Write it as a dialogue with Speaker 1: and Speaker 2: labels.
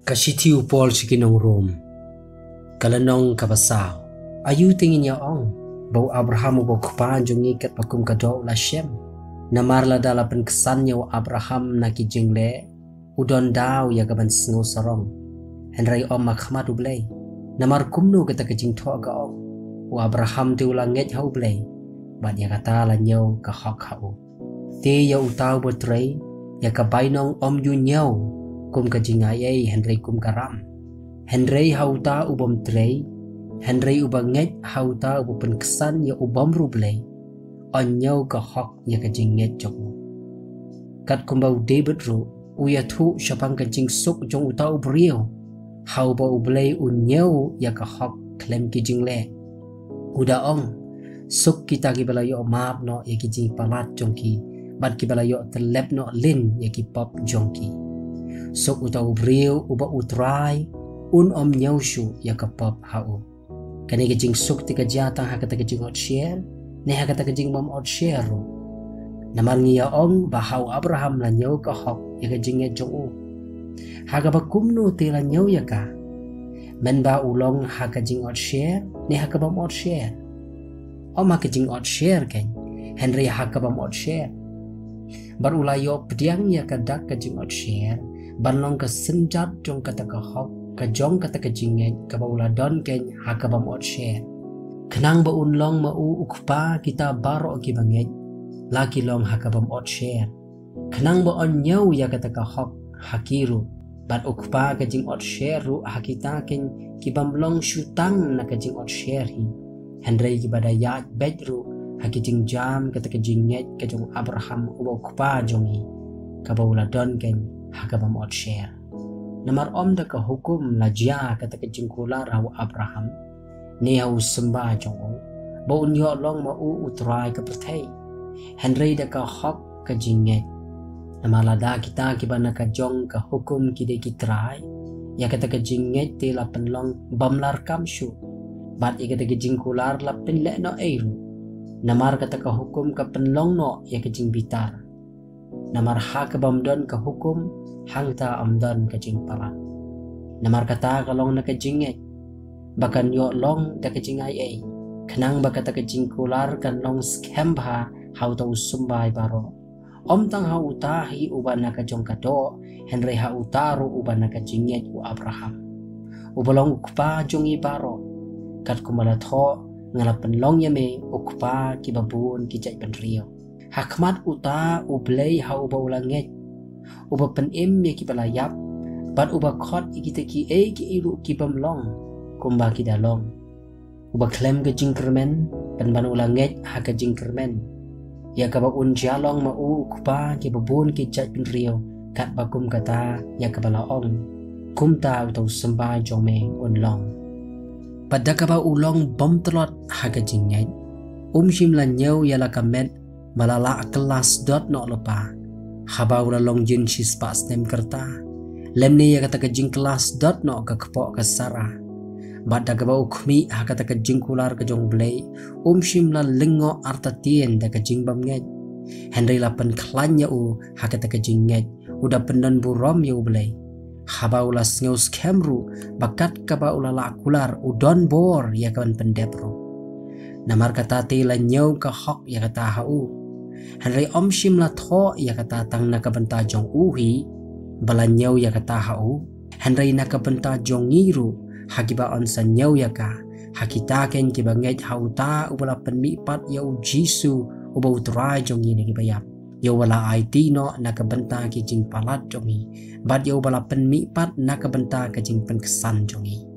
Speaker 1: Kasiti upol sikinong Rom, kalanong kabasaw, ayu tingin niya ong, bau Abraham ubau kupan jung ikat pakum kado la Shem, namarla dalapan kesan niya Abraham na kijingle, udon daw ya gaban sengo sarong, henry om makhamad ublay, namar kumnu kata kejing to aga ong, Abraham ti ulang nget hau blay, bat ya kata la nyaw ka hok hau, ti ya utaw botrey, ya kabainong om yu nyaw, kum kajingayay Henry kum karam Henry hauta ubam trey Henry ubang nget hauta uban kesan ya ubam rublay onyaw ka hok ya kajing nget jong kat kumbau David ru uya thu syapang kajing suk jong uta ubrio hau ba ublay unyaw ya ka hok klem kijing le uda ong suk kita kibalayo maap no ya kijing palat jongki bat kibalayo telep no lin ya ki pop jongki sok utau brio uba utrai un om nyausu ya kapap hau kani kejing sok tika jatang hakata kejing ot share ne hakata kejing mom ot share namar ngia ong bahau Abraham la nyau ka hok ya kejing ya jong u haga bakumnu te la nyau ya ka men ba ulong haka jing ot share ne haka bom ot share om haka jing ot share ken Henry haka bom ot share bar ulayo pediang ya kadak kejing ot share banlong ka senjat jong kata ka hok ka jong kata ka jinget ka baula don ken haka bam ot share kenang ba unlong mau ukpa kita baro ki banget laki long haka bam ot share kenang ba on nyau ya kata ka hok hakiru bat ukpa ka jing ot share ru hakita ken ki bam long syutang na ka jing ot share hi Henry ki badayat bedru hakijing jam kata ka jinget ka jong Abraham uba ukpa jongi ka baula don ken hakabam ot share namar om da ka hukum la jia kata kejingkula raw Abraham ni hau sembah jong ba unyo long ma u utrai ka perthai Henry da ka hok ka jinget namar lada kita kibana ka jong ka hukum kide kitrai ya kata ka jinget te la penlong bamlar kamshu bat ya kata kejingkular la penle no eiru namar kata ka hukum ka penlong no ya kejing bitar namar hak bamdon ka hukum hangta amdon ka jing palat namar kata kalong na ka jinget bakan yo long da ka jingay ay kenang bakata ka jing kular kan long scam ha hau tau sumbai baro om tang hau utahi uban na ka jong kado Henry hau utaru uban na ka jinget u Abraham ubalong ukpa jong i baro kat kumala tho ngalapan long yame ukpa kibabun kijay penrio hakmat uta ublay hau uba ulanget uba penim ya ki balayap bat uba khot ikita ki e ki iru ki bamlong kumba ki dalong uba klem ke jingkermen pen ban ulanget ha ke jingkermen ya ka ba un jalong ma u kupa ki babun ki chat pin rio kat bakum kata ya ka balaong kumta utau sembah jome unlong pada ka ba ulong bom telot ha ke jinget shim lan nyau ya la kamet malala kelas dot no lepa habau la long jin si spas tem kerta lemni ya kata kejing kelas dot no ka kepok ka sara bada ka bau khmi ha kata kejing kular ka jong blay shim la lengo arta tien da kejing bam nget Henry la pen klanya u ha kata kejing nget udah pendan burom ya blay habau la sngeus kemru bakat ka bau la kular udon bor ya kan pendepro namar kata ti la nyau ka hok ya kata hau Henry shim la tho ya kata tang na kabenta jong uhi balanyau ya kata hau Henry na kabenta jong ngiru hakiba on sa nyau ya ka hakita ken ki banget hau ta ubala penmi pat ya u jisu uba utrai jong ni kibayap ya wala IT no na kabenta ki jing palat jongi bat ya ubala penmi pat na kabenta ka jing penkesan jongi